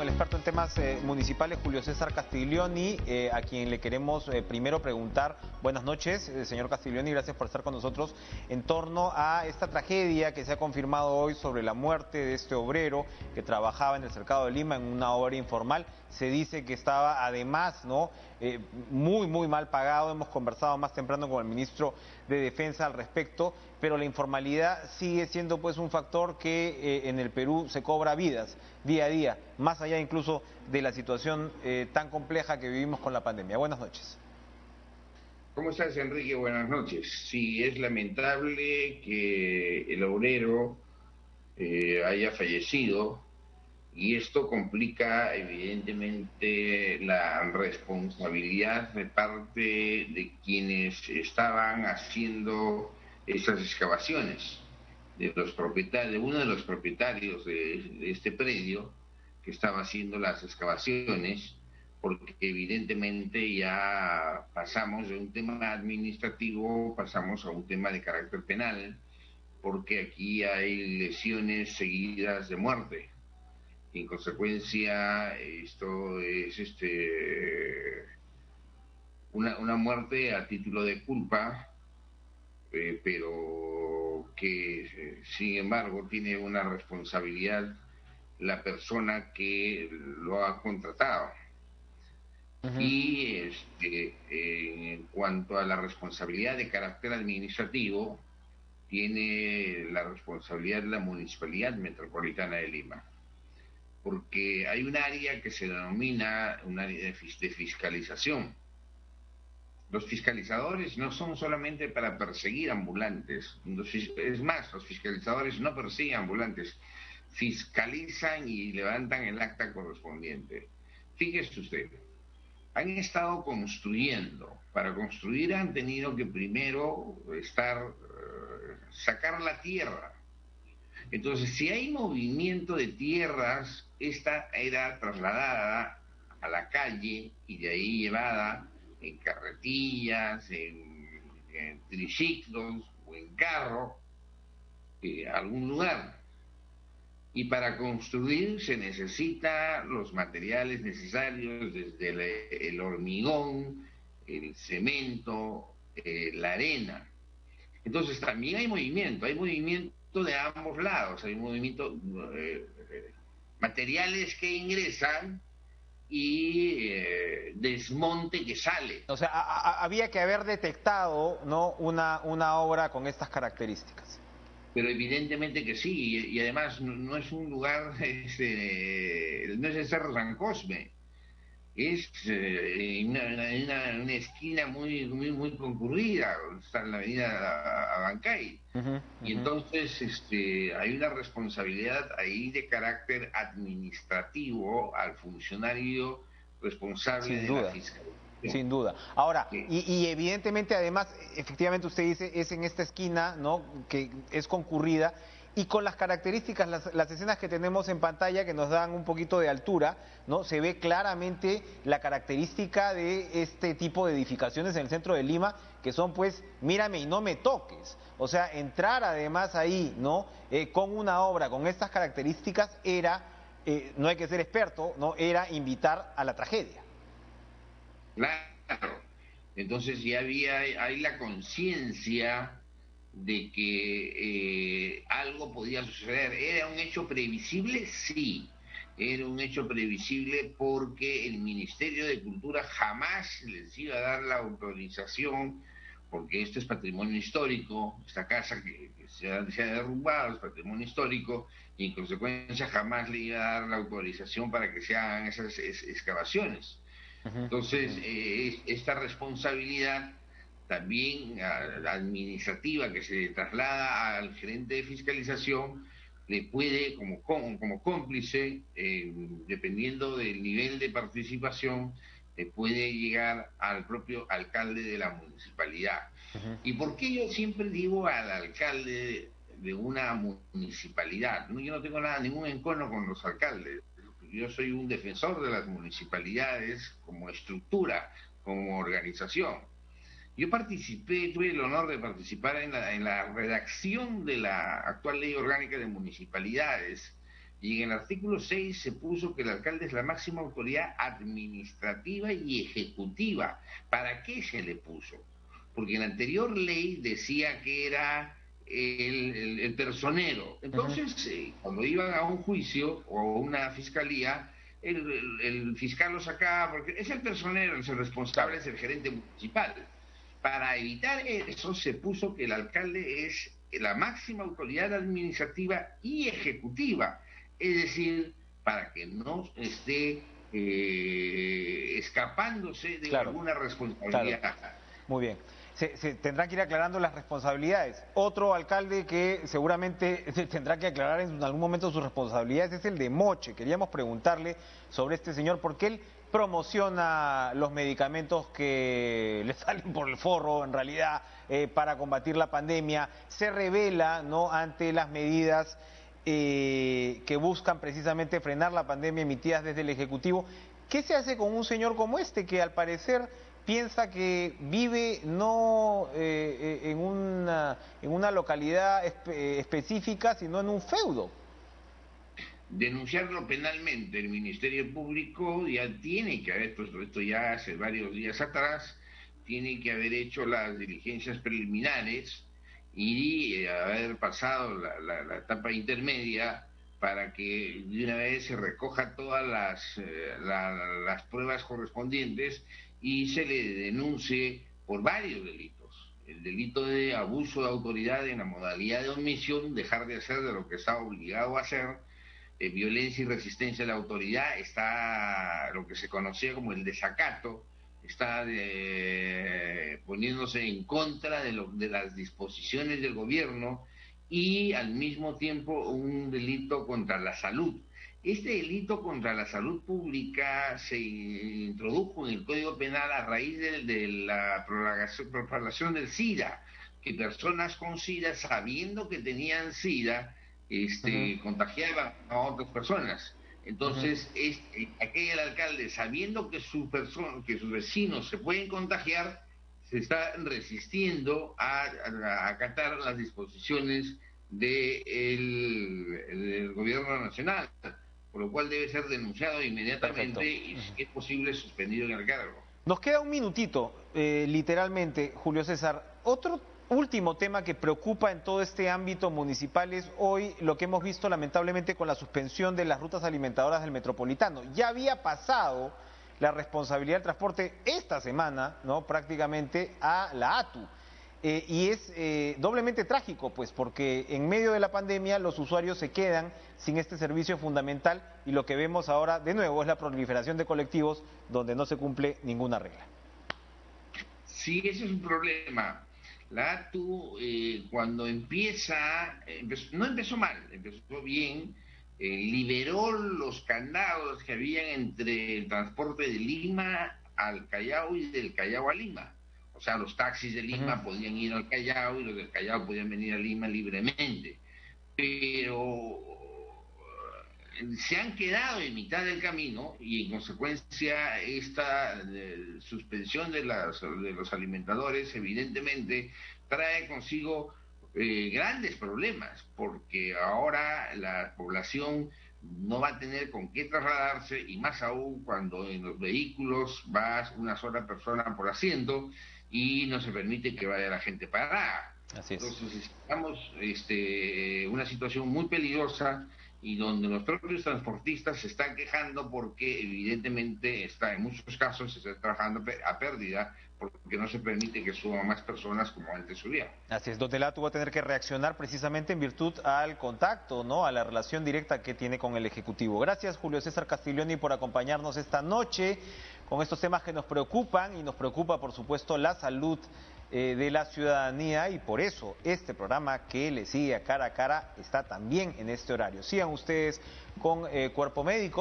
con el experto en temas municipales, Julio César Castiglioni, a quien le queremos primero preguntar, buenas noches, señor Castiglioni, gracias por estar con nosotros, en torno a esta tragedia que se ha confirmado hoy sobre la muerte de este obrero que trabajaba en el Cercado de Lima en una obra informal. Se dice que estaba además, ¿no?, muy mal pagado. Hemos conversado más temprano con el ministro de Defensa al respecto, pero la informalidad sigue siendo pues un factor que en el Perú se cobra vidas día a día, más allá incluso de la situación tan compleja que vivimos con la pandemia. Buenas noches. ¿Cómo estás, Enrique? Buenas noches. Sí, es lamentable que el obrero haya fallecido y esto complica evidentemente la responsabilidad de parte de quienes estaban haciendo esas excavaciones, de los propietarios, de uno de los propietarios de este predio que estaba haciendo las excavaciones, porque evidentemente ya pasamos de un tema administrativo, pasamos a un tema de carácter penal, porque aquí hay lesiones seguidas de muerte. En consecuencia, esto es una muerte a título de culpa, pero que sin embargo tiene una responsabilidad la persona que lo ha contratado. Y en cuanto a la responsabilidad de carácter administrativo, tiene la responsabilidad de la Municipalidad Metropolitana de Lima, porque hay un área que se denomina un área de fiscalización. Los fiscalizadores no son solamente para perseguir ambulantes, es más, los fiscalizadores no persiguen ambulantes, fiscalizan y levantan el acta correspondiente. Fíjese usted, han estado construyendo. Para construir han tenido que primero sacar la tierra. Entonces, si hay movimiento de tierras, esta era trasladada a la calle y de ahí llevada en carretillas, en triciclos o en carro a algún lugar. Y para construir se necesitan los materiales necesarios, desde el hormigón, el cemento, la arena. Entonces también hay movimiento de ambos lados, hay movimiento, materiales que ingresan y desmonte que sale. O sea, había que haber detectado, ¿no?, una obra con estas características. Pero evidentemente que sí, y además no es un lugar, no es el Cerro San Cosme, es una esquina muy concurrida, está en la avenida Abancay. Y entonces hay una responsabilidad ahí de carácter administrativo al funcionario responsable Sin de la duda. fiscalización. Sin duda. Ahora, Sí. y evidentemente además, efectivamente usted dice, es en esta esquina, ¿no?, que es concurrida, y con las características, las escenas que tenemos en pantalla que nos dan un poquito de altura, ¿no?, se ve claramente la característica de este tipo de edificaciones en el centro de Lima, que son pues, mírame y no me toques. O sea, entrar además ahí, ¿no?, con una obra con estas características era, no hay que ser experto, ¿no?, era invitar a la tragedia. Claro. Entonces ya hay la conciencia de que algo podía suceder. ¿Era un hecho previsible? Sí, era un hecho previsible porque el Ministerio de Cultura jamás les iba a dar la autorización, porque esto es patrimonio histórico, esta casa que se ha derrumbado es patrimonio histórico, y en consecuencia jamás le iba a dar la autorización para que se hagan esas excavaciones. Entonces, esta responsabilidad también administrativa que se traslada al gerente de fiscalización le puede, como cómplice, dependiendo del nivel de participación, le puede llegar al propio alcalde de la municipalidad. ¿Y por qué yo siempre digo al alcalde de una municipalidad? No, yo no tengo ningún encono con los alcaldes. Yo soy un defensor de las municipalidades como estructura, como organización. Yo tuve el honor de participar en la redacción de la actual ley orgánica de municipalidades, Y en el artículo 6 se puso que el alcalde es la máxima autoridad administrativa y ejecutiva. ¿Para qué se le puso? Porque en la anterior ley decía que era el personero. Ujú. Entonces, cuando iban a un juicio o a una fiscalía, el fiscal lo sacaba porque es el personero, es el responsable, Claro. es el gerente municipal. Para evitar eso se puso que el alcalde es la máxima autoridad administrativa y ejecutiva, es decir, para que no esté escapándose de Claro, alguna claro. responsabilidad. Muy bien. Se tendrán que ir aclarando las responsabilidades. Otro alcalde que seguramente se tendrá que aclarar en algún momento sus responsabilidades es el de Moche. Queríamos preguntarle sobre este señor porque él promociona los medicamentos que le salen por el forro, en realidad, para combatir la pandemia. Se revela, ¿no?, ante las medidas que buscan precisamente frenar la pandemia emitidas desde el Ejecutivo. ¿Qué se hace con un señor como este que al parecer piensa que vive no en una localidad específica, sino en un feudo? Denunciarlo penalmente, el Ministerio Público ya tiene que haber, pues esto ya hace varios días atrás, tiene que haber hecho las diligencias preliminares y haber pasado la etapa intermedia para que de una vez se recoja todas las pruebas correspondientes y se le denuncie por varios delitos. El delito de abuso de autoridad en la modalidad de omisión, dejar de hacer de lo que está obligado a hacer, violencia y resistencia a la autoridad, está lo que se conocía como el desacato, está poniéndose en contra de las disposiciones del gobierno y al mismo tiempo un delito contra la salud. Este delito contra la salud pública se introdujo en el Código Penal a raíz de la propagación del SIDA, que personas con SIDA, sabiendo que tenían SIDA, Ujú, contagiaban a otras personas. ujú. Entonces, aquel alcalde, sabiendo que, que sus vecinos se pueden contagiar, se está resistiendo a acatar las disposiciones del gobierno nacional, por lo cual debe ser denunciado Perfecto. inmediatamente y, si es posible, suspendido en el cargo. Nos queda un minutito, literalmente, Julio César. Otro último tema que preocupa en todo este ámbito municipal es hoy lo que hemos visto lamentablemente con la suspensión de las rutas alimentadoras del Metropolitano. Ya había pasado la responsabilidad del transporte esta semana, ¿no?, prácticamente a la ATU. Y es doblemente trágico, pues, porque en medio de la pandemia los usuarios se quedan sin este servicio fundamental y lo que vemos ahora de nuevo es la proliferación de colectivos donde no se cumple ninguna regla. Sí, ese es un problema. La ATU, cuando no empezó mal, empezó bien, liberó los candados que habían entre el transporte de Lima al Callao y del Callao a Lima. O sea, los taxis de Ujú. Lima podían ir al Callao y los del Callao podían venir a Lima libremente. Pero se han quedado en mitad del camino y en consecuencia esta suspensión de los alimentadores evidentemente trae consigo grandes problemas porque ahora la población no va a tener con qué trasladarse y más aún cuando en los vehículos va una sola persona por asiento y no se permite que vaya la gente parada. Así es. Entonces estamos una situación muy peligrosa y donde los propios transportistas se están quejando porque evidentemente está en muchos casos se está trabajando a pérdida porque no se permite que suban más personas como antes subían. Así es, donde la ATU va a tener que reaccionar precisamente en virtud al contacto, ¿no?, a la relación directa que tiene con el Ejecutivo. Gracias, Julio César Castiglioni, por acompañarnos esta noche con estos temas que nos preocupan y nos preocupa, por supuesto, la salud de la ciudadanía y por eso este programa que le sigue a cara está también en este horario. Sigan ustedes con Cuerpo Médico.